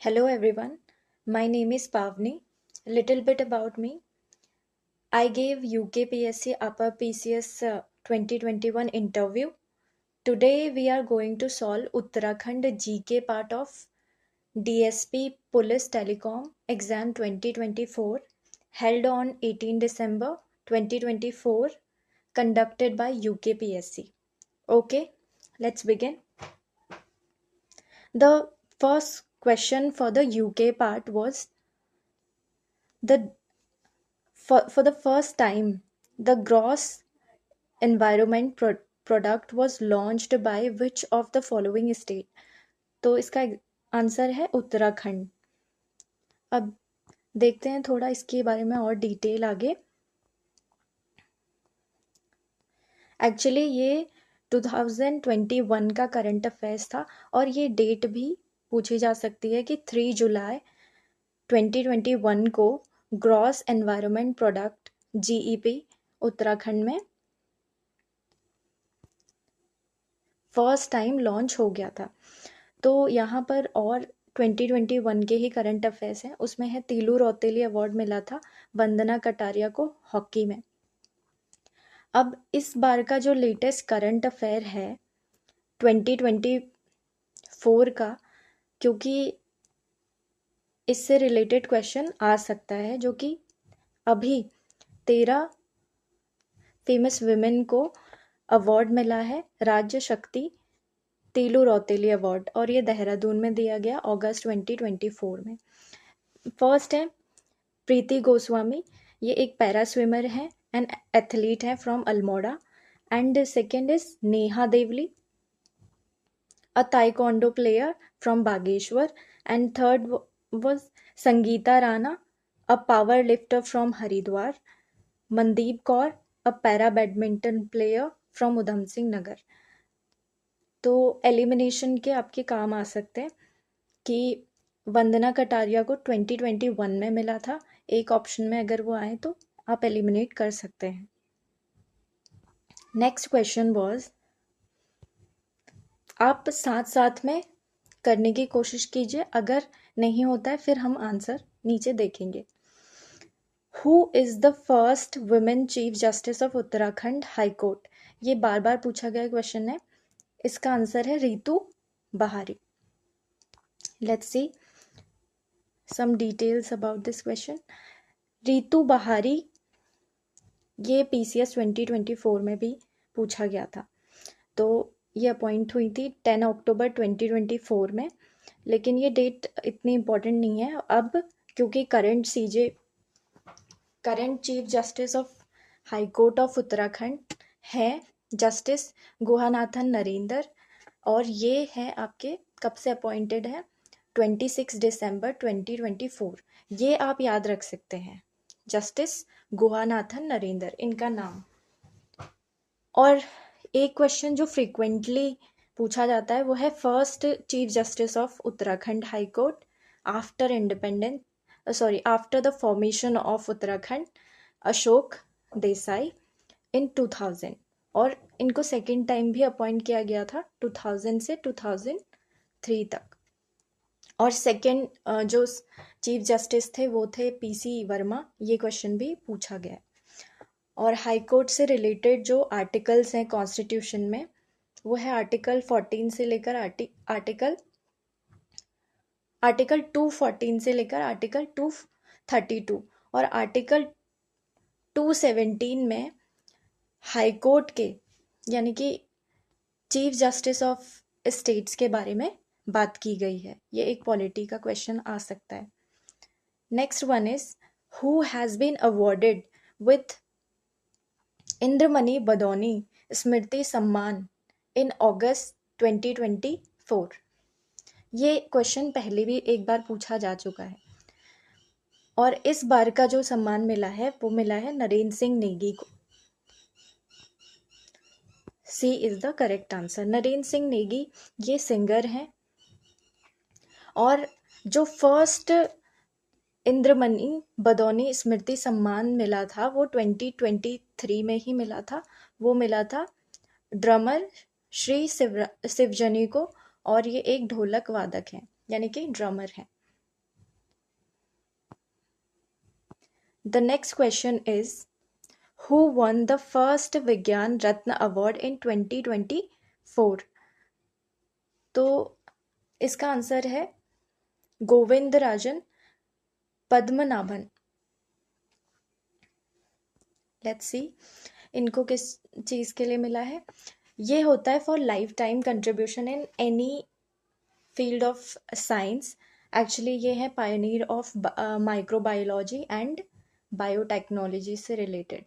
Hello everyone, my name is Pavni. Little bit about me. I gave UKPSC Upper PCS 2021 interview. Today we are going to solve Uttarakhand GK part of DSP Police Telecom exam 2024 held on 18 December 2024 conducted by UKPSC. Okay, let's begin. The first question for the UK part was the for the first time, the gross environment product was launched by which of the following state? तो इसका answer है उत्तराखंड. अब देखते हैं थोड़ा इसके बारे में और डिटेल आगे. एक्चुअली ये 2021 का करंट अफेयर्स था और ये डेट भी पूछी जा सकती है कि 3 जुलाई 2021 को gross environment product GEP Uttarakhand में फर्स्ट टाइम लॉन्च हो गया था. तो यहाँ पर और 2021 के ही करंट अफेयर्स हैं. उसमें है तीलू रौतेली अवार्ड मिला था वंदना कटारिया को हॉकी में. अब इस बार का जो लेटेस्ट करंट अफेयर है 2024 का, क्योंकि इससे रिलेटेड क्वेश्चन आ सकता है, जो कि अभी 13 फेमस विमेन को अवार्ड मिला है राज्य शक्ति तीलू रौतेली अवार्ड, और ये देहरादून में दिया गया अगस्त 2024 में. फर्स्ट है प्रीति गोस्वामी, ये एक पैरा स्विमर है एंड एथलीट है from Almora. And second is Neha Devli, a taekwondo player from Bageshwar. And third was Sangeeta Rana, a power lifter from Haridwar. Mandeep Kaur, a para badminton player from Udham Singh Nagar. तो एलिमिनेशन के आपके काम आ सकते हैं कि वंदना कटारिया को 2021 में मिला था. एक ऑप्शन में अगर वो आए तो आप एलिमिनेट कर सकते हैं. नेक्स्ट क्वेश्चन वाज, आप साथ साथ में करने की कोशिश कीजिए, अगर नहीं होता है फिर हम आंसर नीचे देखेंगे. Who is the first women chief justice of Uttarakhand high court? ये बार बार पूछा गया क्वेश्चन है. इसका आंसर है Ritu Bahari. Let's see some details about this question. Ritu Bahari ये PCS 2024 में भी पूछा गया था. तो ये अपॉइंट हुई थी 10 अक्टूबर 2024 में, लेकिन ये डेट इतनी इम्पोर्टेंट नहीं है अब, क्योंकि current chief justice of high court of Uttarakhand है जस्टिस गुहानाथन नरेंद्र, और ये है आपके कब से अपॉइंटेड है 26 दिसंबर 2024. ये आप याद रख सकते हैं, जस्टिस गुहानाथन नरेंद्र इनका नाम. और एक क्वेश्चन जो फ्रीक्वेंटली पूछा जाता है वो है first chief justice of Uttarakhand high court after after the formation of Uttarakhand, Ashok Desai in 2000. और इनको सेकेंड टाइम भी अपॉइंट किया गया था 2000 से 2003 तक. और सेकेंड जो चीफ जस्टिस थे वो थे PC वर्मा. ये क्वेश्चन भी पूछा गया. और हाई कोर्ट से रिलेटेड जो आर्टिकल्स हैं कॉन्स्टिट्यूशन में, वो है आर्टिकल 14 से लेकर आर्टिकल 214 से लेकर आर्टिकल 232. और आर्टिकल 217 में हाई कोर्ट के यानी कि चीफ जस्टिस ऑफ स्टेट्स के बारे में बात की गई है. ये एक पॉलिटी का क्वेश्चन आ सकता है. Next one is, who has been awarded with Indramani Badoni Smriti Samman in अगस्त 2024. ये क्वेश्चन पहले भी एक बार पूछा जा चुका है, और इस बार का जो सम्मान मिला है वो मिला है नरेंद्र सिंह नेगी को. C is the correct answer. Narendra Singh Negi ये सिंगर हैं, और जो फर्स्ट इंद्रमणि बडौनी स्मृति सम्मान मिला था वो 2023 में ही मिला था. वो मिला था ड्रमर श्री शिवजनी को, और ये एक ढोलक वादक हैं यानी कि ड्रमर हैं. The next question is who one the first विज्ञान रत्न अवार्ड इन 2024? तो इसका आंसर है गोविंद राजन पद्मनाभन। लेट्स सी इनको किस चीज़ के लिए मिला है। ये होता है for life time contribution in any field of science. Actually ये है pioneer of microbiology and biotechnology से related.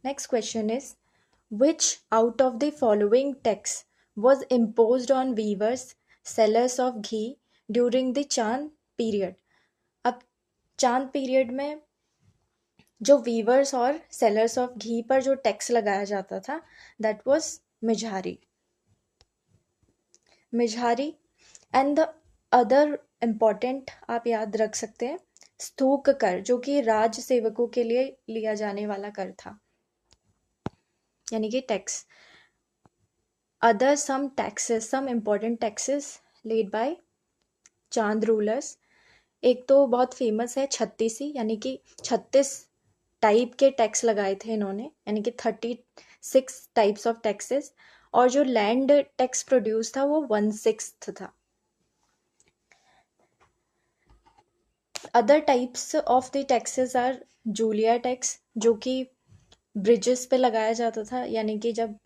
Next question is which out of the following tax was imposed on weavers sellers of ghee during the चांद period? अब चांद period में जो viewers और sellers of घी पर जो टैक्स लगाया जाता था that was Mijhari. And the other important आप याद रख सकते हैं स्तूक कर, जो कि राज सेवकों के लिए लिया जाने वाला कर था, यानी कि tax. Other some taxes, some important taxes led by Chand rulers. एक तो बहुत फेमस है 36, यानी कि 36 टाइप के टैक्स लगाए थे इन्होंने, यानी कि 36 टाइप्स ऑफ टैक्सेस। और जो लैंड टैक्स प्रोड्यूस था वो 1/6 था। Other types of the taxes are Jhuliya tax, जो कि ब्रिजेस पे लगाया जाता था, यानी कि जब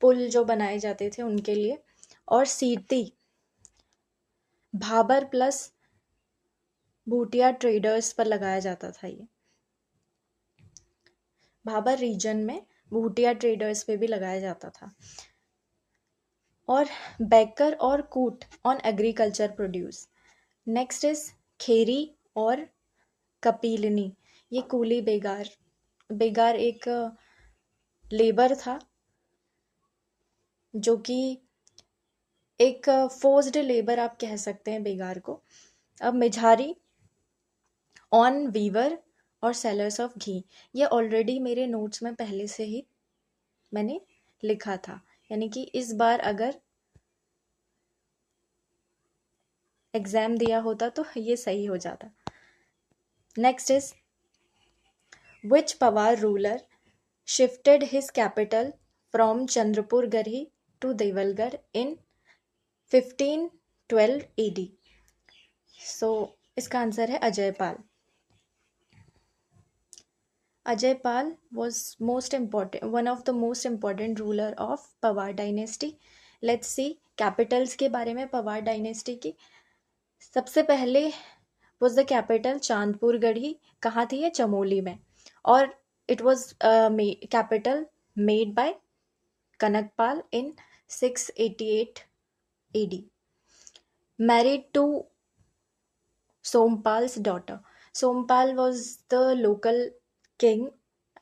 पुल जो बनाए जाते थे उनके लिए। और सीती भाबर प्लस भूटिया ट्रेडर्स पर लगाया जाता था। ये भाबर रीजन में भूटिया ट्रेडर्स पे भी लगाया जाता था। और बैकर और कूट on agriculture produce. Next is खेरी और कपीलनी, ये कूली बेगार एक लेबर था, जो कि एक फोर्स्ड लेबर आप कह सकते हैं बेगार को। अब मिझारी ऑन वीवर और सेलर्स ऑफ घी, ये ऑलरेडी मेरे नोट्स में पहले से ही मैंने लिखा था, यानी कि इस बार अगर एग्जाम दिया होता तो ये सही हो जाता। Next is which Pawar ruler shifted his capital from Chandrapur Garhi to Devalgarh in 1512 AD? So इसका आंसर है Ajaypal. Ajaypal was one of the most important ruler of Pawar dynasty. Let's see capitals के बारे में पवार डायनेस्टी की। सबसे पहले was the capital चांदपुर गढ़ी। कहाँ थी ये? चमोली में। और it was capital made by Kanakpal in 688 AD. Married to Sompal's daughter. Sompal was the local king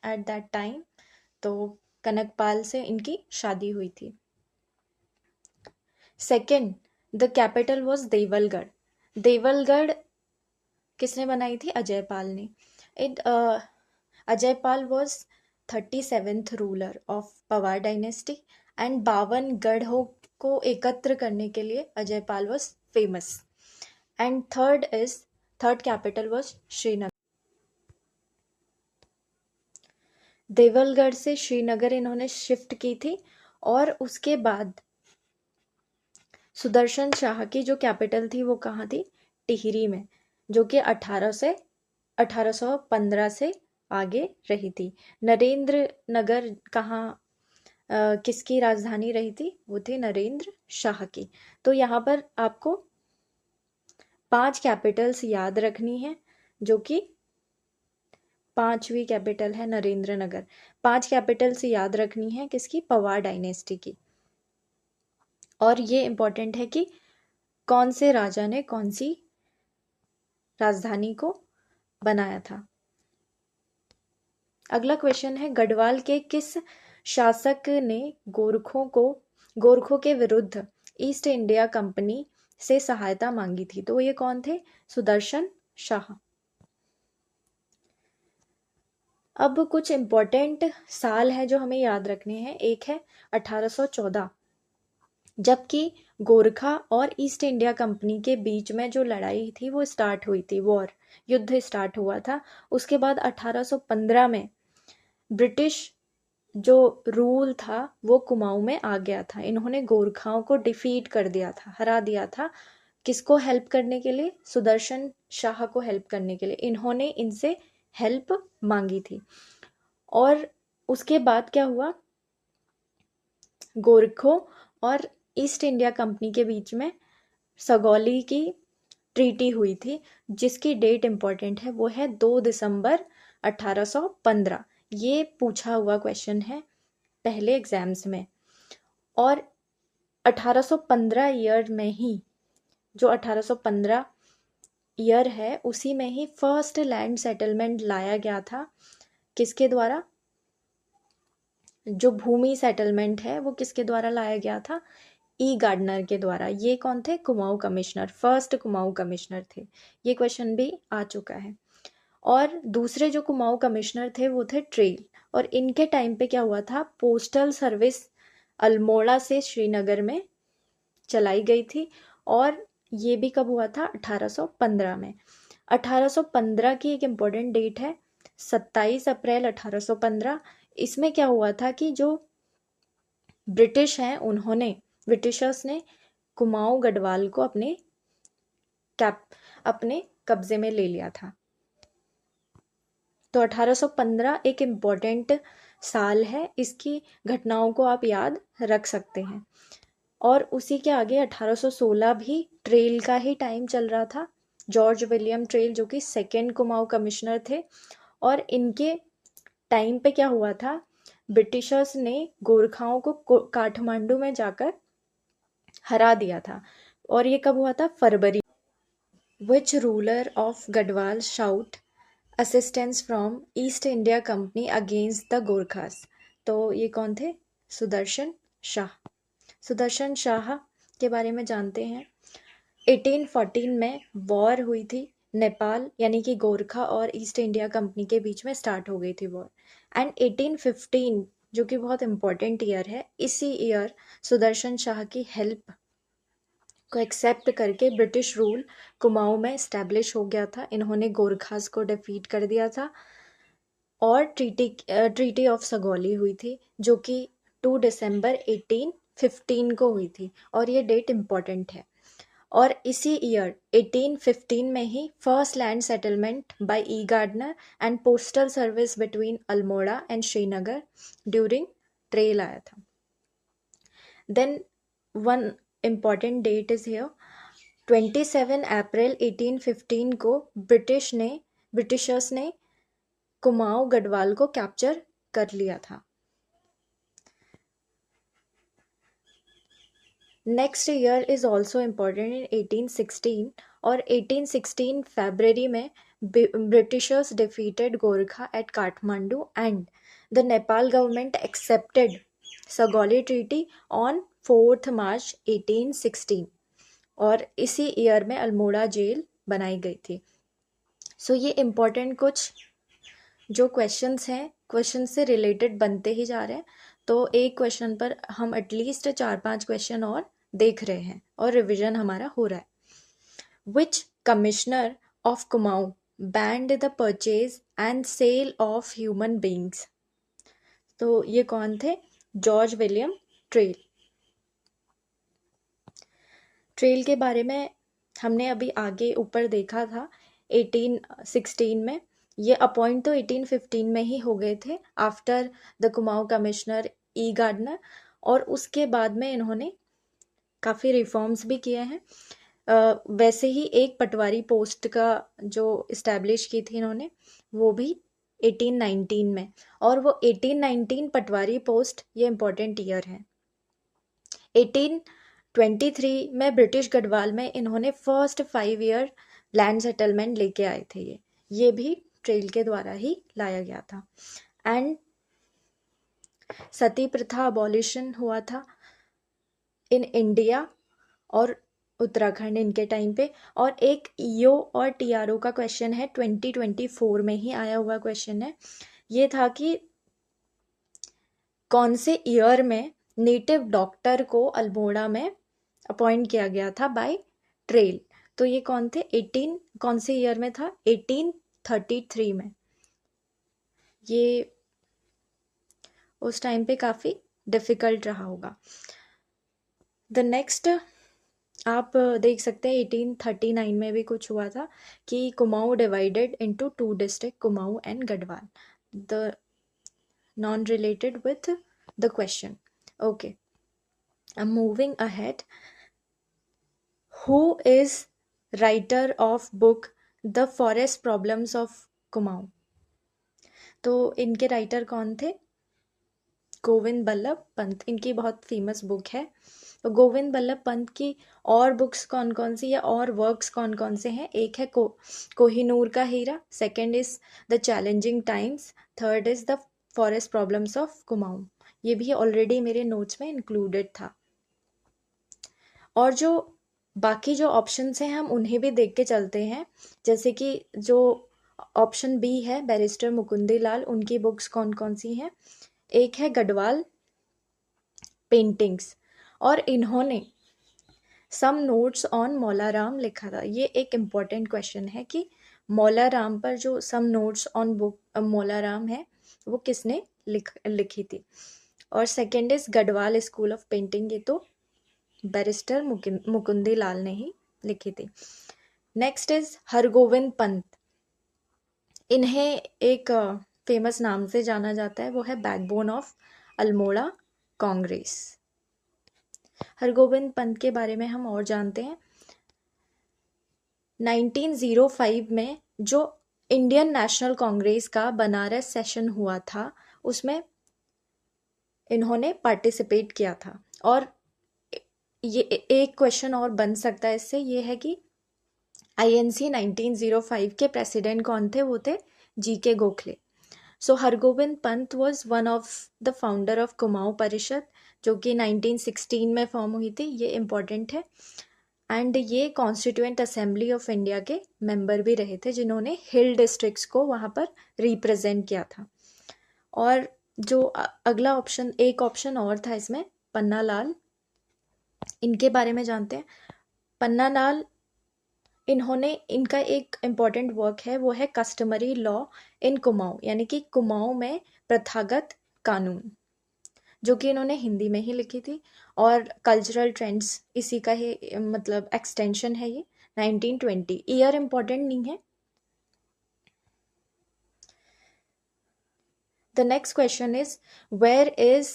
at that time, तो कनकपाल से इनकी शादी हुई थी। Second, the capital was Devalgarh. Devalgarh किसने बनाई थी? अजयपाल ने। Ajaypal was 37th ruler of Pawar dynasty and 52 गढ़ों को एकत्र करने के लिए Ajaypal was famous. And third capital was Srinagar. Devalgarh से श्रीनगर इन्होंने शिफ्ट की थी। और उसके बाद सुदर्शन शाह की जो कैपिटल थी वो कहाँ थी? टिहरी में, जो कि 1815 से आगे रही थी। नरेंद्र नगर कहाँ किसकी राजधानी रही थी? वो थी नरेंद्र शाह की। तो यहाँ पर आपको 5 कैपिटल्स याद रखनी है, जो कि 5वीं कैपिटल है नरेंद्र नगर। 5 कैपिटल्स याद रखनी है किसकी? पवार डायनेस्टी की। और ये इंपॉर्टेंट है कि कौन से राजा ने कौन सी राजधानी को बनाया था। अगला क्वेश्चन है गढ़वाल के किस शासक ने गोरखों के विरुद्ध ईस्ट इंडिया कंपनी से सहायता मांगी थी? तो ये कौन थे? सुदर्शन शाह। अब कुछ इम्पोर्टेंट साल है जो हमें याद रखने हैं। एक है 1814, जबकि गोरखा और ईस्ट इंडिया कंपनी के बीच में जो लड़ाई थी वो स्टार्ट हुई थी, युद्ध स्टार्ट हुआ था। उसके बाद 1815 में ब्रिटिश जो रूल था वो कुमाऊं में आ गया था। इन्होंने गोरखाओं को डिफीट कर दिया था, हरा दिया था। किसको हेल्प करने के लिए? सुदर्शन शाह को हेल्प करने के लिए इन्होंने इनसे हेल्प मांगी थी। और उसके बाद क्या हुआ? गोरखों और ईस्ट इंडिया कंपनी के बीच में सगौली की ट्रीटी हुई थी, जिसकी डेट इंपॉर्टेंट है, वो है 2 दिसंबर 1815। ये पूछा हुआ क्वेश्चन है पहले एग्जाम्स में। और 1815 ईयर में ही, जो 1815 ईयर है, उसी में ही फर्स्ट लैंड सेटलमेंट लाया गया था। किसके द्वारा? जो भूमि सेटलमेंट है वो किसके द्वारा लाया गया था? ई गार्डनर के द्वारा। ये कौन थे? Kumaon commissioner, first Kumaon commissioner थे। ये क्वेश्चन भी आ चुका है। और दूसरे जो कुमाऊं कमिश्नर थे वो थे ट्रेल। और इनके टाइम पे क्या हुआ था? पोस्टल सर्विस अल्मोड़ा से श्रीनगर में चलाई गई थी। और ये भी कब हुआ था? 1815 में। 1815 की एक इम्पोर्टेंट डेट है 27 अप्रैल 1815। इसमें क्या हुआ था कि जो ब्रिटिश हैं ब्रिटिशर्स ने कुमाऊं गढ़वाल को अपने कब्जे में ले लिया था। तो 1815 एक इम्पोर्टेंट साल है, इसकी घटनाओं को आप याद रख सकते हैं। और उसी के आगे 1816 भी ट्रेल का ही टाइम चल रहा था। जॉर्ज विलियम ट्रेल, जो कि सेकेंड कुमाऊं कमिश्नर थे। और इनके टाइम पे क्या हुआ था? ब्रिटिशर्स ने गोरखाओं को काठमांडू में जाकर हरा दिया था। और ये कब हुआ था? फरवरी। Which ruler of Garhwal sought assistance from East India Company against the Gorkhas? तो ये कौन थे? सुदर्शन शाह। सुदर्शन शाह के बारे में जानते हैं। 1814 में वॉर हुई थी नेपाल, यानी कि गोरखा और ईस्ट इंडिया कंपनी के बीच में स्टार्ट हो गई थी वॉर। एंड 1815, जो कि बहुत इंपॉर्टेंट ईयर है, इसी ईयर सुदर्शन शाह की हेल्प को एक्सेप्ट करके ब्रिटिश रूल कुमाऊं में इस्टेब्लिश हो गया था। इन्होंने गोरखास को डिफीट कर दिया था। और ट्रीटी ऑफ सगौली हुई थी, जो कि 2 दिसंबर 1815 को हुई थी। और ये डेट इम्पॉर्टेंट है। और इसी ईयर 1815 में ही first land settlement by E Gardner and postal service between Almora and Srinagar during Traill आया था। Then one important date is here, 27 April 1815 को ब्रिटिशर्स ने कुमाऊं गढ़वाल को कैप्चर कर लिया था। Next year is also important in 1816। और 1816 फरवरी में Britishers defeated Gorkha at Kathmandu and the Nepal government accepted Sagauli treaty on 4 March 1816। और इसी ईयर में अल्मोड़ा जेल बनाई गई थी। सो ये इम्पोर्टेंट कुछ जो क्वेश्चंस हैं, क्वेश्चन से रिलेटेड बनते ही जा रहे हैं। तो एक क्वेश्चन पर हम एटलीस्ट 4-5 क्वेश्चन और देख रहे हैं और रिविजन हमारा हो रहा है। Which commissioner of Kumaon banned the purchase and sale of human beings? तो ये कौन थे? George William trail. ट्रेल के बारे में हमने अभी आगे ऊपर देखा था 1816 में। ये अपॉइंट तो 1815 में ही हो गए थे after the Kumaon commissioner E Gardner. और उसके बाद में इन्होंने काफ़ी रिफॉर्म्स भी किए हैं। वैसे ही एक पटवारी पोस्ट का जो इस्टेब्लिश की थी इन्होंने, वो भी 1819 में। और वो 1819 पटवारी पोस्ट, ये इम्पोर्टेंट ईयर है। 1823 में ब्रिटिश गढ़वाल में इन्होंने फर्स्ट 5 ईयर लैंड सेटलमेंट लेके आए थे। ये भी ट्रेल के द्वारा ही लाया गया था। एंड सती प्रथा अबॉलिशन हुआ था इन इंडिया और उत्तराखंड इनके टाइम पे। और एक ईओ और टीआरओ का क्वेश्चन है, 2024 में ही आया हुआ क्वेश्चन है। ये था कि कौन से ईयर में नेटिव डॉक्टर को अल्मोड़ा में अपॉइंट किया गया था बाय ट्रेल। तो ये कौन थे? कौन से ईयर में था? 1833 में। ये उस टाइम पे काफ़ी डिफ़िकल्ट रहा होगा। द नेक्स्ट आप देख सकते हैं 1839 में भी कुछ हुआ था कि Kumaon divided into 2 district, Kumaon and Garhwal. The non related with the question. Okay, I am moving ahead. Who is writer of book the forest problems of Kumaon? तो इनके राइटर कौन थे? गोविंद बल्लभ पंत। इनकी बहुत फेमस बुक है। तो गोविंद बल्लभ पंत की और बुक्स कौन कौन सी या और वर्क्स कौन कौन से हैं? एक है कोहिनूर का हीरा, second is the challenging times, third is the forest problems of Kumaon. ये भी ऑलरेडी मेरे नोट्स में इंक्लूडेड था। और जो बाकी जो ऑप्शंस हैं हम उन्हें भी देख के चलते हैं। जैसे कि जो ऑप्शन बी है बैरिस्टर मुकुंदी लाल, उनकी बुक्स कौन कौन सी हैं? एक है गढ़वाल पेंटिंग्स, और इन्होंने सम नोट्स ऑन मौलाराम लिखा था। ये एक इम्पॉर्टेंट क्वेश्चन है कि मौलाराम पर जो some notes on book Maularam है वो किसने लिखी थी? और second is Garhwal school of painting, ये तो बैरिस्टर मुकुंदी लाल ने ही लिखी थी। Next is Hargovind Pant. इन्हें एक फेमस नाम से जाना जाता है, वो है बैकबोन ऑफ अल्मोड़ा कांग्रेस। हरगोविंद पंत के बारे में हम और जानते हैं। 1905 में जो इंडियन नेशनल कांग्रेस का बनारस सेशन हुआ था उसमें इन्होंने पार्टिसिपेट किया था। और ये एक क्वेश्चन और बन सकता है इससे, ये है कि आईएनसी 1905 के प्रेसिडेंट कौन थे? वो थे GK Gokhale. So Hargovind Pant was one of the founder of Kumaon Parishad, जो कि 1916 में फॉर्म हुई थी। ये इम्पॉर्टेंट है। एंड ये कॉन्स्टिट्यूएंट असेंबली ऑफ इंडिया के मेंबर भी रहे थे, जिन्होंने हिल डिस्ट्रिक्ट्स को वहाँ पर रिप्रेजेंट किया था। और जो अगला ऑप्शन, एक ऑप्शन और था इसमें, पन्ना लाल, इनके बारे में जानते हैं। पन्ना लाल, इन्होंने, इनका एक इम्पॉर्टेंट वर्क है, वो है कस्टमरी लॉ इन कुमाऊं, यानी कि कुमाऊं में प्रथागत कानून, जो कि इन्होंने हिंदी में ही लिखी थी। और कल्चरल ट्रेंड्स इसी का ही मतलब एक्सटेंशन है ये। 1920 ईयर इम्पॉर्टेंट नहीं है। The next question is where is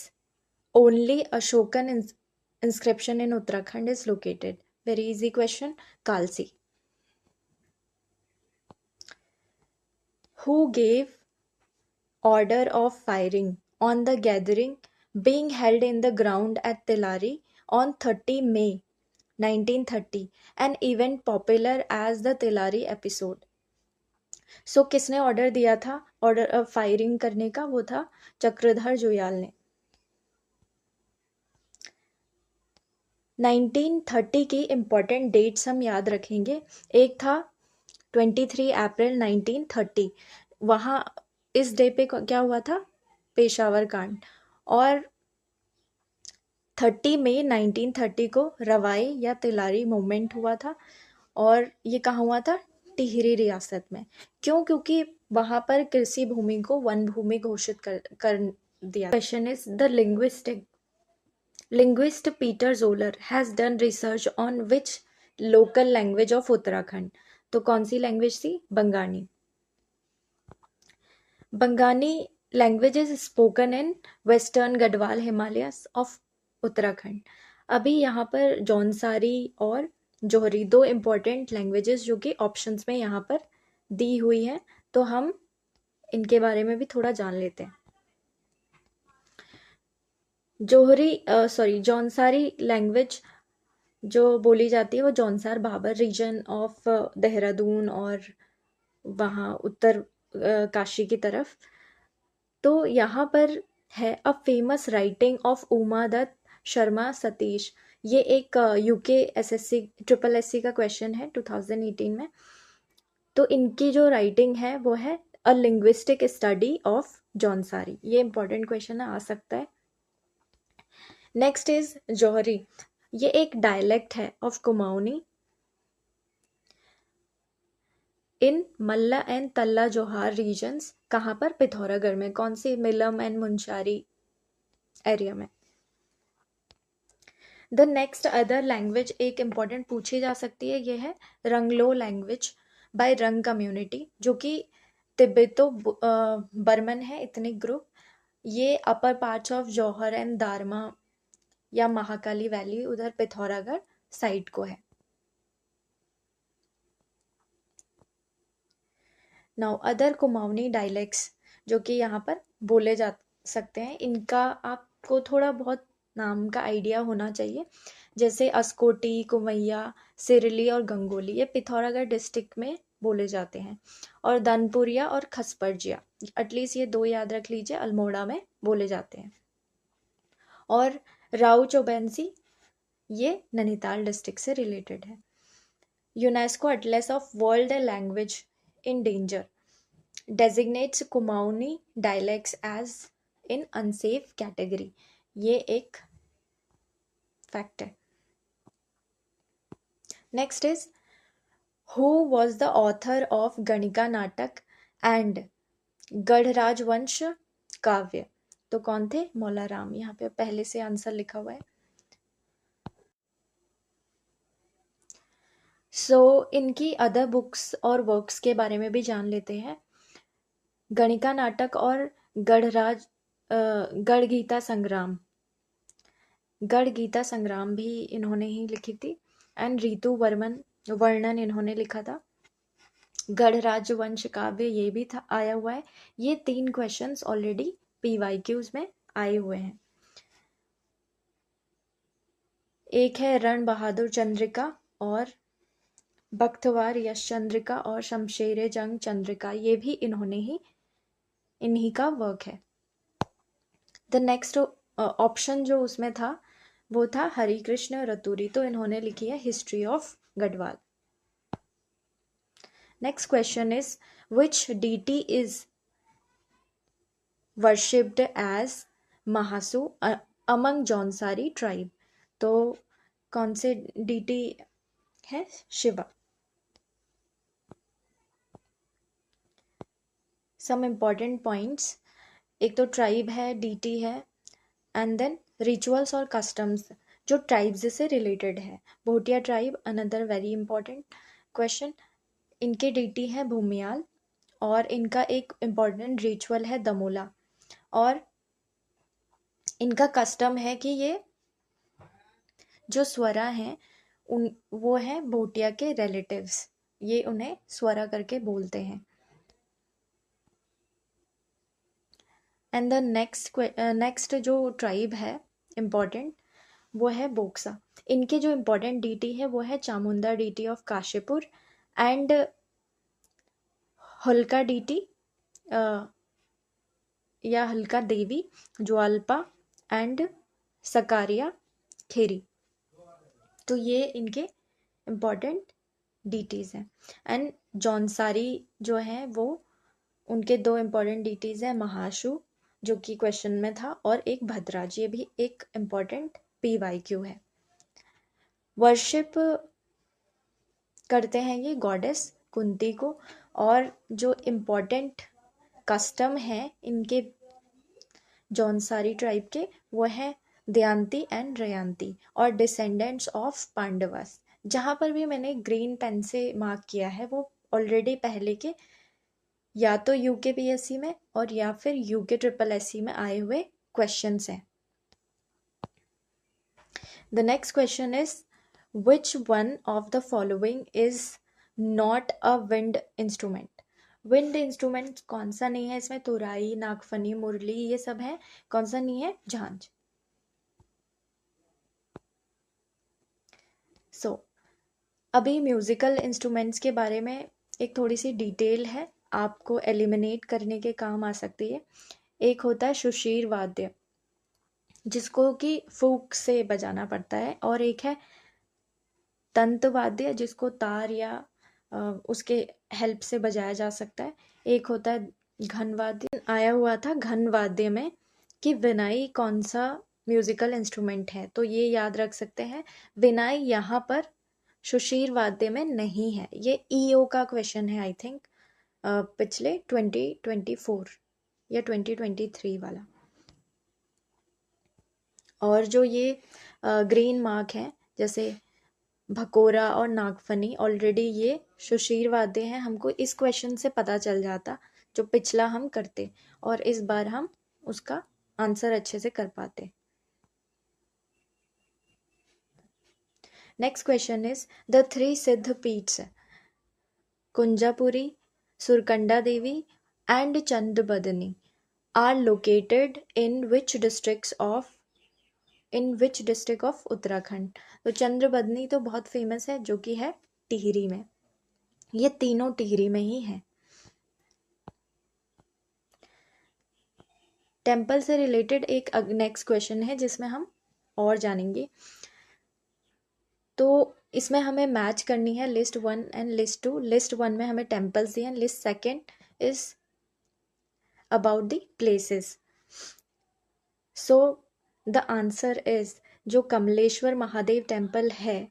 only Ashokan inscription in Uttarakhand is located? Very easy question, Kalsi. Who gave order of firing on the gathering being held in the ground at Tilari on 30 May 1930, an event popular as the Tilari episode? So किसने order दिया था order firing करने का? वो था चक्रधर जुयाल ने। 1930 की important dates हम याद रखेंगे। एक था 23 अप्रैल 1930, वहाँ इस डे पे क्या हुआ था? पेशावर कांड। और 30 मई 1930 को रवाई या तिलारी मूवमेंट हुआ था, और ये कहाँ हुआ था? टिहरी रियासत में। क्यों? क्योंकि वहाँ पर कृषि भूमि को वन भूमि घोषित कर दिया। Question is the linguist Peter Zoller has done research on which local language of Uttarakhand? तो कौन सी लैंग्वेज थी? Bangani. Bangani language is spoken in western Garhwal Himalayas of Uttarakhand. अभी यहाँ पर जौनसारी और जोहरी, दो इम्पॉर्टेंट लैंग्वेजेस जो कि ऑप्शंस में यहाँ पर दी हुई हैं, तो हम इनके बारे में भी थोड़ा जान लेते हैं। जौनसारी लैंग्वेज जो बोली जाती है वो जौनसार भाबर रीजन ऑफ देहरादून और वहाँ उत्तर काशी की तरफ। तो यहाँ पर है a famous writing of Uma Datt Sharma Satish. ये एक यूके एसएससी ट्रिपल एससी का क्वेश्चन है 2018 में। तो इनकी जो राइटिंग है वो है अ लिंग्विस्टिक स्टडी ऑफ जौनसारी। ये इंपॉर्टेंट क्वेश्चन आ सकता है। नेक्स्ट इज जौहरी। ये एक डायलेक्ट है of Kumaoni in Malla and तल्ला जोहार रीजन्स। कहाँ पर? पिथौरागढ़ में। कौन सी? मिलम एंड मुंशारी एरिया में। द नेक्स्ट अदर लैंग्वेज एक इम्पॉर्टेंट पूछी जा सकती है, ये है रंगलो लैंग्वेज बाय रंग कम्युनिटी, जो कि तिब्बतो बर्मन है इथनिक ग्रुप। ये अपर parts of Johar and Darma या महाकाली वैली उधर पिथौरागढ़ साइड को है। नाउ अदर कुमाऊनी डायलेक्ट्स जो कि यहाँ पर बोले जा सकते हैं, इनका आपको थोड़ा बहुत नाम का आइडिया होना चाहिए, जैसे अस्कोटी, कुमैया, सिरली और गंगोली, ये पिथौरागढ़ डिस्ट्रिक्ट में बोले जाते हैं। और दनपुरिया और खसपरजिया, एटलीस्ट ये दो याद रख लीजिए, अल्मोड़ा में बोले जाते हैं। और राउ चौबैंसी, ये नैनीताल डिस्ट्रिक्ट से रिलेटेड है। UNESCO Atlas of world language in danger designates Kumaoni dialects as in unsafe category। ये एक फैक्ट है। Next is who was the author of Ganika Natak and गढ़राजवंश काव्य। तो कौन थे? मौला राम। यहाँ पे पहले से आंसर लिखा हुआ है। इनकी अदर बुक्स और वर्क्स के बारे में भी जान लेते हैं। गणिका नाटक और गढ़ गीता संग्राम, गढ़ गीता संग्राम भी इन्होंने ही लिखी थी। एंड ऋतु वर्णन इन्होंने लिखा था। गढ़ राजवंश काव्य ये भी था, आया हुआ है। ये 3 क्वेश्चंस ऑलरेडी PYQs में आए हुए हैं। एक है रण बहादुर चंद्रिका और बख्तवार यश चंद्रिका और शमशेर जंग चंद्रिका, ये भी इन्हीं का वर्क है। द नेक्स्ट ऑप्शन जो उसमें था वो था हरि कृष्ण रतूरी, तो इन्होंने लिखी है history of Garhwal. Next question is which deity is worshipped as Mahasu among Jaunsari tribe. तो कौन से डीटी है? शिवा। सम इम्पॉर्टेंट पॉइंट्स, एक तो ट्राइब है, डीटी है, एंड देन रिचुअल्स और कस्टम्स जो ट्राइब्स से रिलेटेड है। Bhotia tribe another very important question. इनके डीटी है भूमियाल और इनका एक इम्पॉर्टेंट रिचुअल है दमोला। और इनका कस्टम है कि ये जो स्वरा हैं वो हैं भोटिया के रिलेटिव्स, ये उन्हें स्वरा करके बोलते हैं। एंड द नेक्स्ट जो ट्राइब है इम्पॉर्टेंट वो है बोक्सा। इनके जो इम्पोर्टेंट डीटी है वो है Chamunda deity of Kashipur and Halka deity या हल्का देवी ज्वालपा एंड सकारिया खेरी। तो ये इनके इम्पोर्टेंट डीटीज हैं। एंड जौनसारी जो है वो उनके 2 इम्पोर्टेंट डीटीज हैं, महाशु जो कि क्वेश्चन में था और एक भद्राज, ये भी एक इम्पोर्टेंट PYQ है। वर्शिप करते हैं ये गॉडेस कुंती को। और जो इम्पोर्टेंट कस्टम है इनके जौनसारी ट्राइब के वो है दयांती एंड रयांती और डिसेंडेंट्स ऑफ पांडवास। जहाँ पर भी मैंने ग्रीन पेन से मार्क किया है वो ऑलरेडी पहले के या तो UKPSC में और या फिर UKSSC में आए हुए क्वेश्चंस हैं। The next question is which one of the following is not a wind instrument. Wind instrument कौन सा नहीं है इसमें? तुराई, नागफनी, मुरली, ये सब है। कौन सा नहीं है? झांझ। अभी म्यूजिकल इंस्ट्रूमेंट्स के बारे में एक थोड़ी सी डिटेल है, आपको एलिमिनेट करने के काम आ सकती है। एक होता है सुशीर वाद्य जिसको कि फूक से बजाना पड़ता है, और एक है तंत्र वाद्य जिसको तार या उसके हेल्प से बजाया जा सकता है। एक होता है घन वाद्य। आया हुआ था घन वाद्य में कि विनाई कौन सा म्यूजिकल इंस्ट्रूमेंट है, तो ये याद रख सकते हैं। विनाई यहाँ पर सुशीर वाद्य में नहीं है। ये ईओ का क्वेश्चन है आई थिंक, पिछले 2024 या 2023 वाला। और जो ये ग्रीन मार्क है जैसे भकोरा और नागफनी, ऑलरेडी ये सुशीर वाद्य हैं, हमको इस क्वेश्चन से पता चल जाता जो पिछला हम करते, और इस बार हम उसका आंसर अच्छे से कर पाते। Next question is the 3 Siddh Peeths Kunjapuri, Surkanda Devi and Chandrabadni are located in which district of Uttarakhand. तो चंद्रबदनी तो बहुत फेमस है जो कि है टिहरी में। ये तीनों टिहरी में ही है। टेम्पल से रिलेटेड एक नेक्स्ट क्वेश्चन है जिसमें हम और जानेंगे। तो इसमें हमें मैच करनी है लिस्ट 1 एंड लिस्ट 2। लिस्ट 1 में हमें टेम्पल्स दिए हैं, list 2 is about the places. So the answer is जो कमलेश्वर महादेव टेम्पल है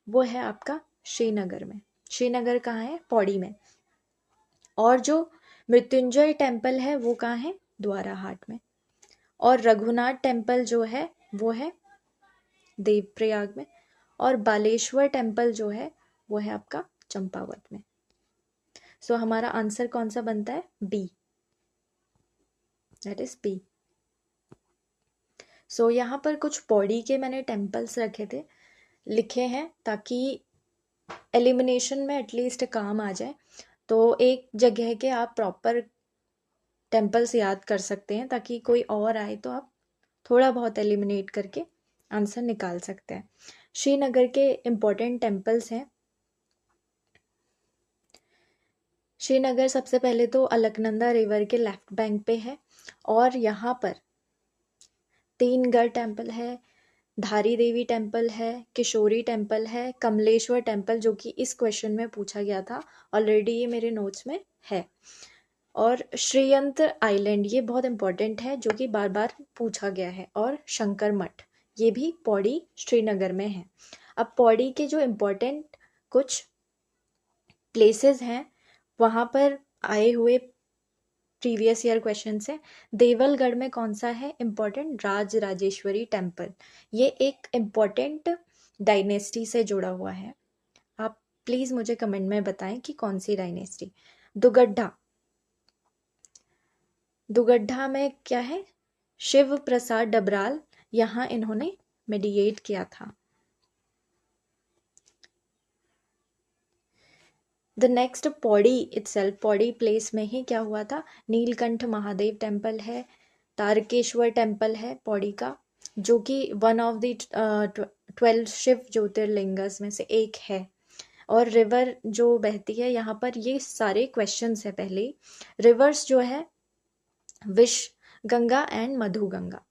वो है आपका श्रीनगर में। श्रीनगर कहाँ है? पौड़ी में। और जो मृत्युंजय टेम्पल है वो कहाँ है? द्वाराहाट में। और रघुनाथ टेम्पल जो है वो है देवप्रयाग में। और बालेश्वर टेम्पल जो है वो है आपका चंपावत में। सो हमारा आंसर कौन सा बनता है? B, that is B. So यहाँ पर कुछ पौड़ी के मैंने टेम्पल्स रखे थे, लिखे हैं, ताकि एलिमिनेशन में एटलीस्ट काम आ जाए। तो एक जगह के आप प्रॉपर टेम्पल्स याद कर सकते हैं, ताकि कोई और आए तो आप थोड़ा बहुत एलिमिनेट करके आंसर निकाल सकते हैं। श्रीनगर के इम्पोर्टेंट टेम्पल्स हैं। श्रीनगर सबसे पहले तो अलकनंदा रिवर के लेफ्ट बैंक पे है, और यहाँ पर 3 गढ़ टेम्पल है, धारी देवी टेम्पल है, किशोरी टेम्पल है, कमलेश्वर टेम्पल जो कि इस क्वेश्चन में पूछा गया था, ऑलरेडी ये मेरे नोट्स में है। और श्रीयंत आइलैंड, ये बहुत इंपॉर्टेंट है जो कि बार बार पूछा गया है। और शंकर मठ, ये भी पौड़ी श्रीनगर में है। अब पौड़ी के जो इम्पोर्टेंट कुछ प्लेसेस हैं वहाँ पर आए हुए प्रीवियस ईयर क्वेश्चन से। देवलगढ़ में कौन सा है इम्पोर्टेंट? राज राजेश्वरी टेम्पल। ये एक इम्पोर्टेंट डायनेस्टी से जुड़ा हुआ है। आप प्लीज मुझे कमेंट में बताएं कि कौन सी डायनेस्टी। दुगड्ढा, दुगड्ढा में क्या है? शिव प्रसाद डबराल, यहाँ इन्होंने मेडिएट किया था। The next Pauri itself, Pauri place में ही क्या हुआ था? नीलकंठ महादेव टेम्पल है, तारकेश्वर टेम्पल है पौड़ी का, जो कि वन ऑफ द 12 शिव ज्योतिर्लिंगस में से एक है। और रिवर जो बहती है यहाँ पर, ये सारे क्वेश्चंस है पहले। रिवर्स जो है विश गंगा एंड मधु गंगा।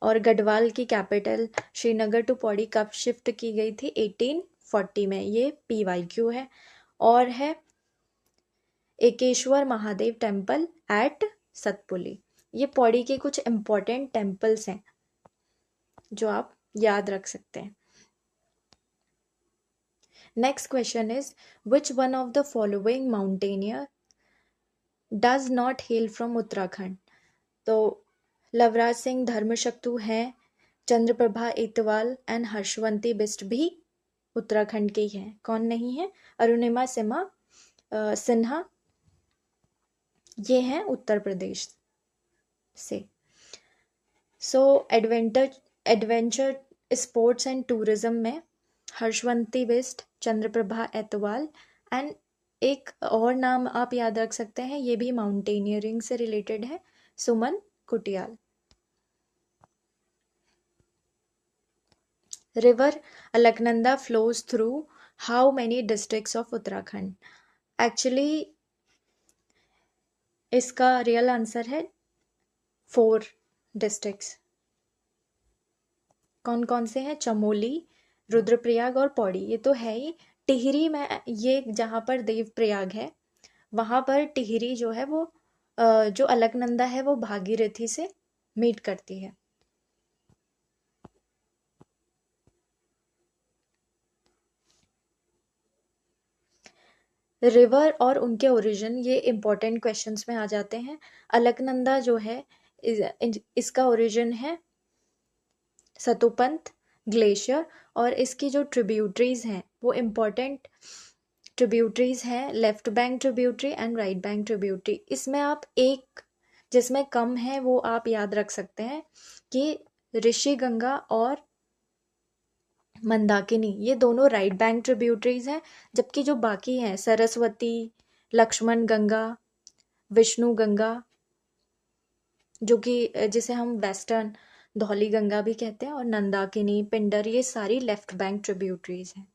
और गढ़वाल की कैपिटल श्रीनगर टू पौड़ी कब शिफ्ट की गई थी? 1840 में। ये PYQ है। और है एकेश्वर महादेव टेम्पल एट सतपुली। ये पौड़ी के कुछ इंपॉर्टेंट टेम्पल्स हैं जो आप याद रख सकते हैं। Next question is which one of the following mountaineer does not hello from Uttarakhand. तो लवराज सिंह धर्मशक्तु हैं, चंद्रप्रभा एतवाल एंड हर्षवंती बिष्ट भी उत्तराखंड के ही हैं। कौन नहीं है? अरुणिमा सिन्हा, ये हैं उत्तर प्रदेश से। सो एडवेंचर स्पोर्ट्स एंड टूरिज्म में हर्षवंती बिष्ट, चंद्रप्रभा एतवाल एंड एक और नाम आप याद रख सकते हैं, ये भी माउंटेनियरिंग से रिलेटेड है, Suman Kutiyal. River Alaknanda flows through how many districts of Uttarakhand. Actually इसका रियल आंसर है 4 डिस्ट्रिक्ट्स। कौन कौन से हैं? चमोली, रुद्रप्रयाग और पौड़ी। ये तो है ही। टिहरी में, ये जहाँ पर देवप्रयाग है वहाँ पर टिहरी जो है वो जो अलकनंदा है वो भागीरथी से मीट करती है। रिवर और उनके ओरिजिन ये इम्पोर्टेंट क्वेश्चंस में आ जाते हैं। अलकनंदा जो है इसका ओरिजिन है सतोपंथ ग्लेशियर, और इसकी जो ट्रिब्यूटरीज हैं वो इम्पोर्टेंट ट्रिब्यूटरीज हैं, left bank tributary and right bank tributary. इसमें आप एक जिसमें कम है वो आप याद रख सकते हैं कि ऋषि गंगा और मंदाकिनी ये दोनों राइट बैंक ट्रिब्यूटरीज हैं, जबकि जो बाकी हैं सरस्वती, लक्ष्मण गंगा, विष्णु गंगा, जो कि जिसे हम वेस्टर्न धौली गंगा भी कहते हैं, और नंदाकिनी, पिंडर, ये सारी लेफ्ट बैंक ट्रिब्यूटरीज हैं।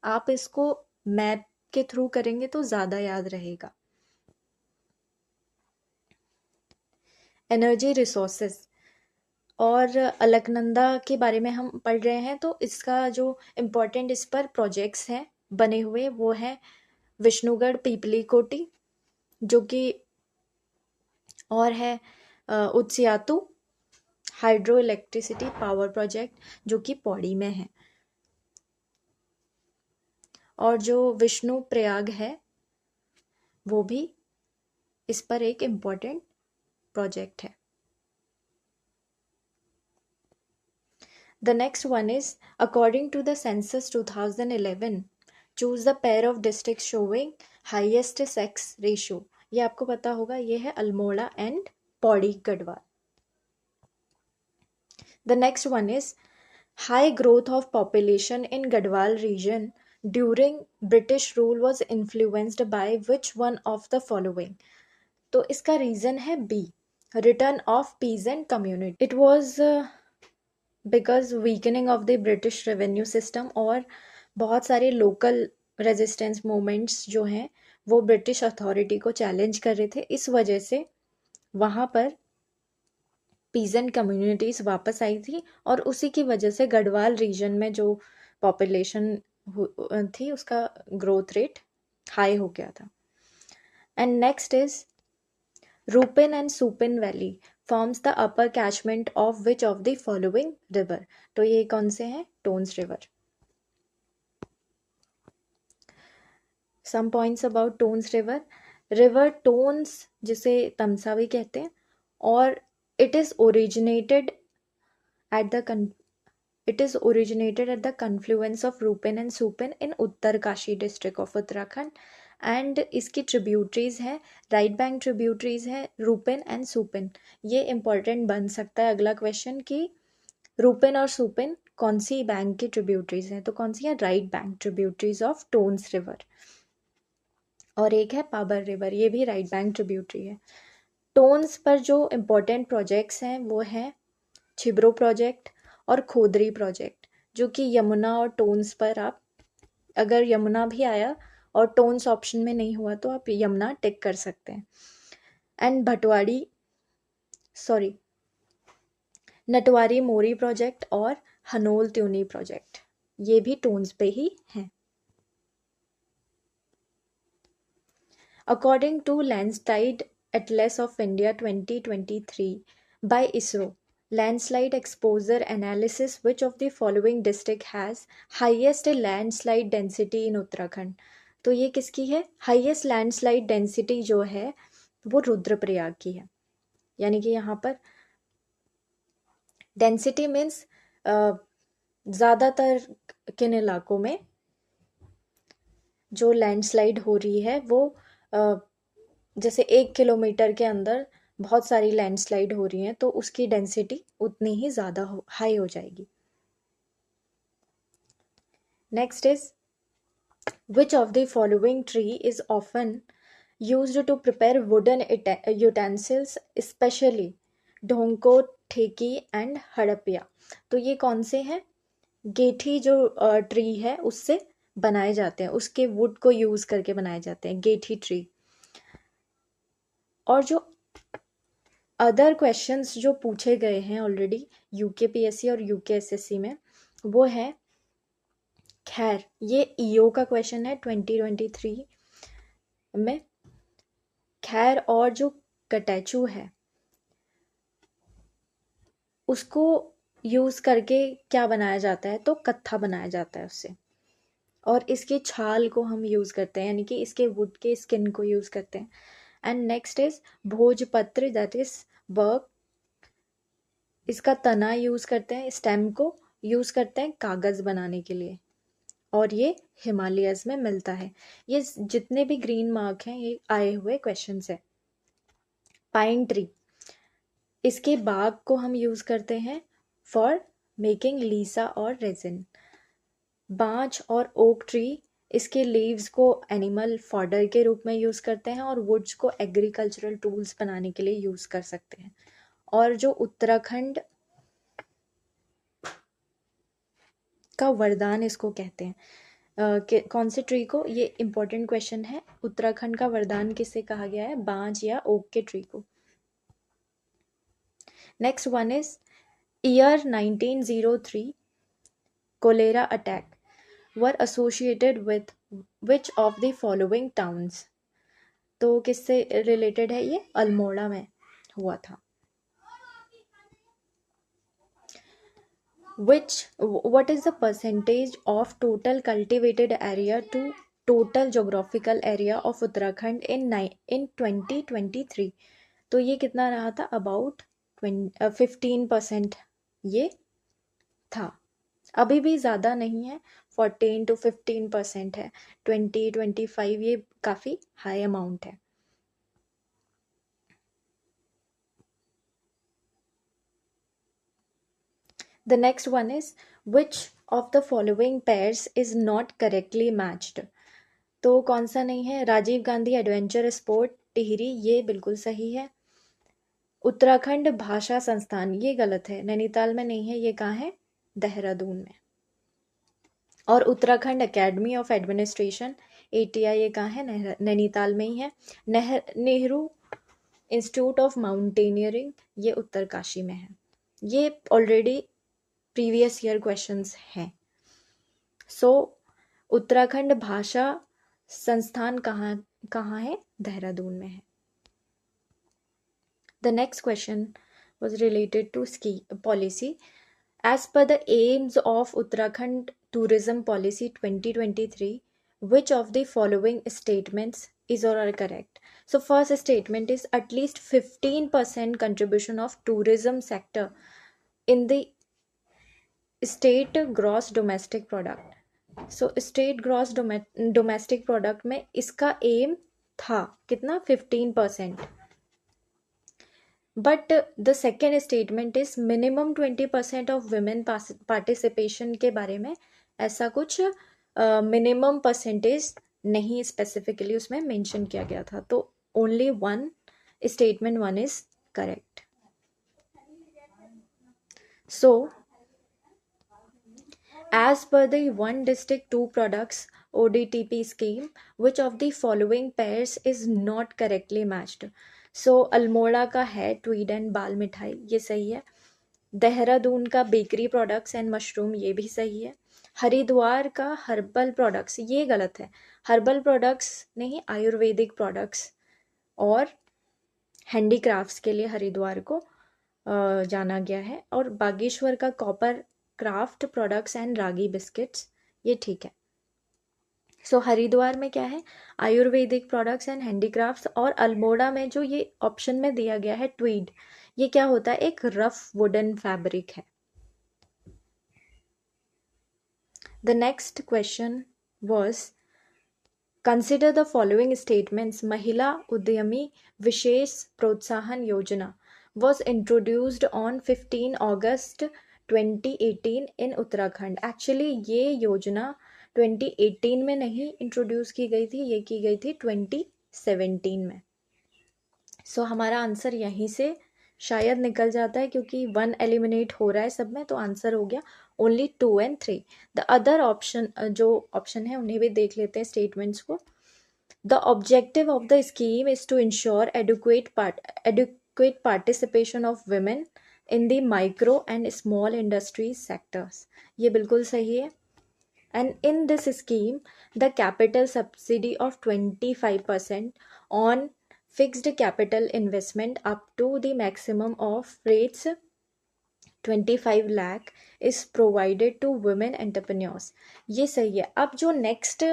आप इसको मैप के थ्रू करेंगे तो ज़्यादा याद रहेगा। एनर्जी रिसोर्सेज और अलकनंदा के बारे में हम पढ़ रहे हैं, तो इसका जो इम्पोर्टेंट इस पर प्रोजेक्ट्स हैं बने हुए वो है विष्णुगढ़ पीपली कोटी, जो कि और है उत्सियातु हाइड्रो इलेक्ट्रिसिटी पावर प्रोजेक्ट जो कि पौड़ी में है, और जो विष्णु प्रयाग है वो भी इस पर एक इम्पोर्टेंट प्रोजेक्ट है। The next one is, according to the census 2011, choose the pair of districts showing highest sex ratio। ये आपको पता होगा, ये है Almora and Pauri Garhwal. The next one is, high growth of population in Gadwal region during British rule was influenced by which one of the following। तो इसका reason है B, return of peasant community. It was because weakening of the British revenue system, और बहुत सारे local resistance movements जो हैं वो British authority को चैलेंज कर रहे थे, इस वजह से वहाँ पर पीजेंट कम्युनिटीज वापस आई थी, और उसी की वजह से गढ़वाल रीजन में जो पॉपुलेशन थी उसका ग्रोथ रेट हाई हो गया था। And next is, Rupin and Supin valley forms the upper catchment of which of the following river. तो ये कौन से हैं? Tons river. Some points about Tons river. River Tons जिसे तमसा भी कहते हैं, और it is originated at the confluence of Rupin and Supin in Uttarkashi district of Uttarakhand, and इसकी ट्रिब्यूटरीज हैं, राइट बैंक ट्रिब्यूटरीज हैं रूपिन एंड सुपिन। ये इंपॉर्टेंट बन सकता है अगला क्वेश्चन कि रूपिन और सुपिन कौन सी बैंक की ट्रिब्यूटरीज हैं, तो कौन सी है? Right bank tributaries of Tons river. और एक है पाबर रिवर, ये भी राइट बैंक ट्रिब्यूटरी है। टोन्स पर जो इम्पोर्टेंट प्रोजेक्ट्स हैं वो हैं छिब्रो प्रोजेक्ट और खोदरी प्रोजेक्ट, जो कि यमुना और टोन्स पर आप, अगर यमुना भी आया और टोन्स ऑप्शन में नहीं हुआ तो आप यमुना टिक कर सकते हैं। एंड नटवारी मोरी प्रोजेक्ट और हनोल त्यूनी प्रोजेक्ट, ये भी टोन्स पे ही हैं। According to landslide atlas of India 2023 by ISRO, landslide exposure analysis, which of the following district has highest landslide density in Uttarakhand। तो ये किसकी है? हाईएस्ट लैंडस्लाइड डेंसिटी जो है वो रुद्रप्रयाग की है। यानी कि यहाँ पर डेंसिटी मीन्स ज़्यादातर किन इलाकों में जो लैंडस्लाइड हो रही है वो जैसे 1 किलोमीटर के अंदर बहुत सारी लैंडस्लाइड हो रही हैं, तो उसकी डेंसिटी उतनी ही ज़्यादा हाई हो जाएगी। Next is, which of the following tree is often used to prepare wooden utensils, specially dhonko, theki and हड़पिया। तो ये कौन से हैं? गेठी जो ट्री है उससे बनाए जाते हैं, उसके वुड को यूज करके बनाए जाते हैं, गेठी ट्री। और जो अदर क्वेश्चंस जो पूछे गए हैं ऑलरेडी यूकेपीएससी और यूकेएसएससी में, वो है खैर, ये ईओ का क्वेश्चन है 2023 में। खैर और जो कटैचू है उसको यूज करके क्या बनाया जाता है? तो कत्था बनाया जाता है उससे। और इसकी छाल को हम यूज़ करते हैं, यानी कि इसके वुड के स्किन को यूज़ करते हैं। एंड नेक्स्ट इज भोजपत्र, दैट इज वर्क, इसका तना यूज़ करते हैं, स्टेम को यूज़ करते हैं कागज़ बनाने के लिए, और ये हिमालयस में मिलता है। ये जितने भी ग्रीन मार्क हैं ये आए हुए क्वेश्चंस है। पाइन ट्री, इसके बाग को हम यूज़ करते हैं फॉर मेकिंग लीसा और रेजिन। बांच और ओक ट्री, इसके लीव्स को एनिमल फॉडर के रूप में यूज़ करते हैं और वुड्स को एग्रीकल्चरल टूल्स बनाने के लिए यूज़ कर सकते हैं। और जो उत्तराखंड का वरदान इसको कहते हैं, कौन से ट्री को, ये इंपॉर्टेंट क्वेश्चन है। उत्तराखंड का वरदान किसे कहा गया है, बांज या ओक के ट्री को। Next one is year 1903 cholera attack were associated with which of the following towns. तो किससे रिलेटेड है ये, अल्मोड़ा में हुआ था। What is the percentage of total cultivated area to total geographical area of Uttarakhand in 2023? तो ये कितना रहा था, अबाउट 15% ये था। अभी भी ज़्यादा नहीं है, 14 to 15% है। 2025 ये काफ़ी हाई अमाउंट है। The next one is which of the following pairs is not correctly matched? तो कौन सा नहीं है, राजीव गांधी एडवेंचर स्पोर्ट टिहरी, ये बिल्कुल सही है। उत्तराखंड भाषा संस्थान, ये गलत है, नैनीताल में नहीं है, ये कहाँ है, देहरादून में। और Uttarakhand academy of administration ATI, ये कहाँ है, नैनीताल में ही है। नेहरू इंस्टीट्यूट ऑफ माउंटेनियरिंग, ये उत्तरकाशी में है। ये ऑलरेडी प्रीवियस ईयर क्वेश्चंस हैं। सो उत्तराखंड भाषा संस्थान कहाँ है, देहरादून में है। The next question was related to ski policy. As per the aims of Uttarakhand Tourism Policy 2023, which of the following statements is or are correct? So first statement is at least 15% contribution of tourism sector in the state gross domestic product. So state gross domestic product में इसका M था कितना, 15%. But the second statement is minimum 20% of women participation के बारे में ऐसा कुछ minimum percentage नहीं स्पेसिफिकली उसमें मेंशन किया गया था। तो only one statement one is correct. So as per the one district two products ODTP scheme, which of the following pairs is not correctly matched? सो अल्मोड़ा का है ट्वीड एंड बाल मिठाई, ये सही है। देहरादून का बेकरी प्रोडक्ट्स एंड मशरूम, ये भी सही है। हरिद्वार का हर्बल प्रोडक्ट्स, ये गलत है, हर्बल प्रोडक्ट्स नहीं, आयुर्वेदिक प्रोडक्ट्स और हैंडीक्राफ्ट्स के लिए हरिद्वार को जाना गया है। और बागेश्वर का copper craft products and ragi biscuits, ये ठीक है। सो हरिद्वार में क्या है, आयुर्वेदिक प्रोडक्ट्स एंड हैंडीक्राफ्ट्स। और अल्मोड़ा में जो ये ऑप्शन में दिया गया है ट्वीड, ये क्या होता है, एक रफ वुडन फैब्रिक है। The next question was consider the following statements. महिला उद्यमी विशेष प्रोत्साहन योजना was introduced on 15 August 2018 in Uttarakhand. Actually ये योजना 2018 में नहीं इंट्रोड्यूस की गई थी, ये की गई थी 2017 में। सो हमारा आंसर यहीं से शायद निकल जाता है, क्योंकि 1 एलिमिनेट हो रहा है सब में, तो आंसर हो गया only 2 and 3। The other option, जो ऑप्शन है उन्हें भी देख लेते हैं स्टेटमेंट्स को। The objective of the scheme is to ensure adequate participation of women in the micro and small industries sectors, ये बिल्कुल सही है। and in this scheme the capital subsidy of 25% on fixed capital investment up to the maximum of rates 25 lakh is provided to women entrepreneurs. ये सही है। अब जो next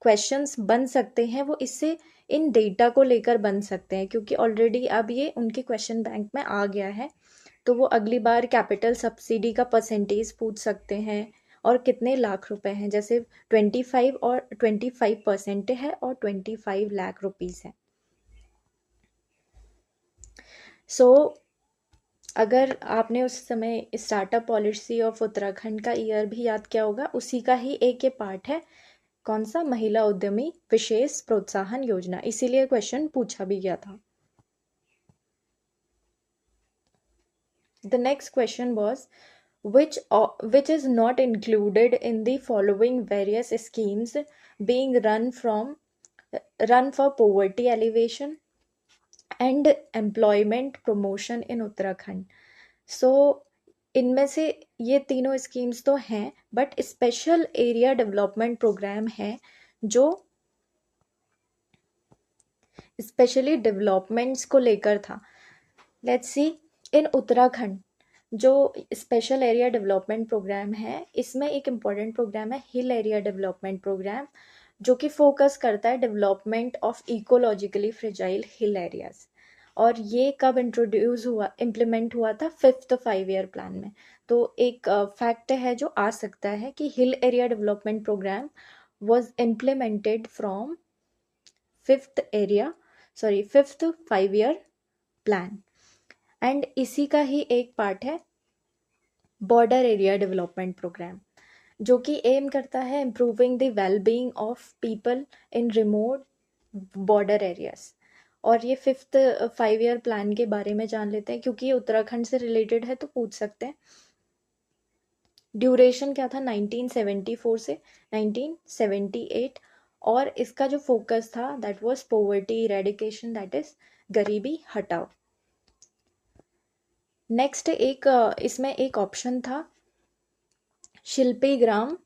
questions बन सकते हैं वो इससे इन डेटा को लेकर बन सकते हैं, क्योंकि ऑलरेडी अब ये उनके क्वेश्चन बैंक में आ गया है। तो वो अगली बार कैपिटल सब्सिडी का परसेंटेज पूछ सकते हैं और कितने लाख रुपए हैं, जैसे 25 और 25% है और 25 लाख रुपीस है। सो अगर आपने उस समय स्टार्टअप पॉलिसी ऑफ उत्तराखंड का ईयर भी याद किया होगा, उसी का ही एक ये पार्ट है। कौन सा? महिला उद्यमी विशेष प्रोत्साहन योजना, इसीलिए क्वेश्चन पूछा भी गया था। The next question was which is not included in the following various schemes being run for poverty alleviation and employment promotion in Uttarakhand. So इनमें से ये तीनों स्कीम्स तो हैं, but special area development program है जो स्पेशली डेवलपमेंट्स को लेकर था। लेट्स सी, इन उत्तराखंड जो स्पेशल एरिया डेवलपमेंट प्रोग्राम है, इसमें एक इम्पॉर्टेंट प्रोग्राम है हिल एरिया डेवलपमेंट प्रोग्राम, जो कि फोकस करता है development of ecologically fragile hill areas. और ये कब इंट्रोड्यूस हुआ, इम्प्लीमेंट हुआ था? 5th 5 ईयर प्लान में। तो एक फैक्ट है जो आ सकता है कि hill area development program was implemented from 5th 5 year plan. And इसी का ही एक पार्ट है बॉर्डर एरिया डेवलपमेंट प्रोग्राम, जो कि एम करता है improving the wellbeing of people in remote border areas. और ये 5th 5 ईयर प्लान के बारे में जान लेते हैं, क्योंकि ये उत्तराखंड से रिलेटेड है तो पूछ सकते हैं। ड्यूरेशन क्या था? 1974 से 1978, और इसका जो फोकस था that was poverty eradication, that is गरीबी हटाओ। नेक्स्ट इसमें एक ऑप्शन था शिल्पी ग्राम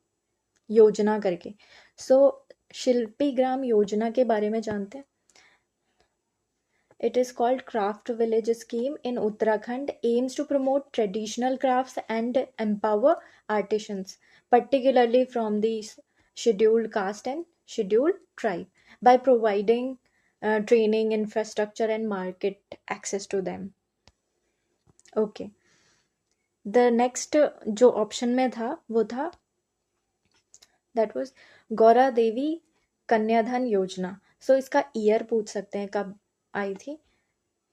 योजना करके। सो शिल्पी ग्राम योजना के बारे में जानते हैं। It is called craft village scheme in Uttarakhand, aims to promote traditional crafts and empower artisans, particularly from the scheduled caste and scheduled tribe, by providing training, infrastructure and market access to them. Okay, the next जो option में था वो था that was Gaura Devi कन्याधन योजना। सो इसका year पूछ सकते हैं कब आई थी।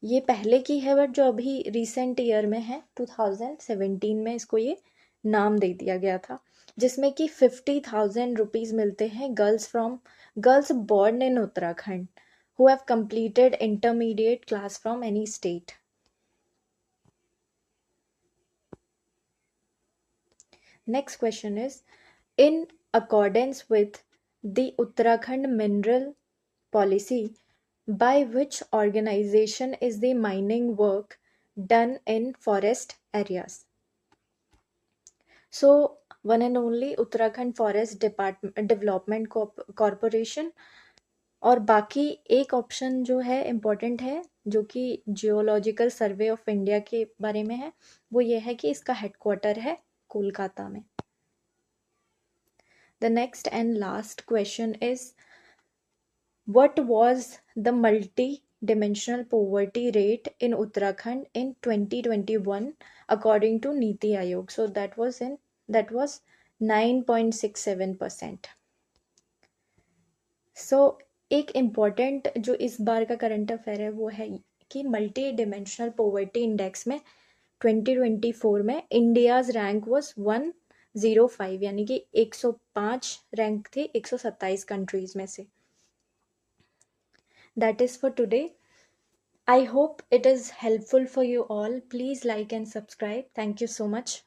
ये पहले की है, बट जो अभी रिसेंट ईयर में है 2017 में इसको ये नाम दे दिया गया था, जिसमें कि 50,000 रुपीज मिलते हैं girls born in Uttarakhand who have completed intermediate class from any state. Next question is, in accordance with the Uttarakhand mineral policy, by which organization is the mining work done in forest areas? So one and only Uttarakhand Forest Development Corporation। और बाकी एक option जो है important है, जो कि geological survey of India के बारे में है, वो ये है कि इसका हेडक्वार्टर है कोलकाता में। The next and last question is, what was the multi-dimensional poverty rate in Uttarakhand in 2021 according to Niti Aayog? So that was 9.67%. So एक इम्पॉर्टेंट जो इस बार का करंट अफेयर है वो है कि मल्टी डिमेंशनल पोवर्टी इंडेक्स में 2024 में इंडियाज रैंक वाज 105, यानी कि 105 रैंक थे 127 कंट्रीज में से। That is for today. I hope it is helpful for you all. Please like and subscribe. Thank you so much.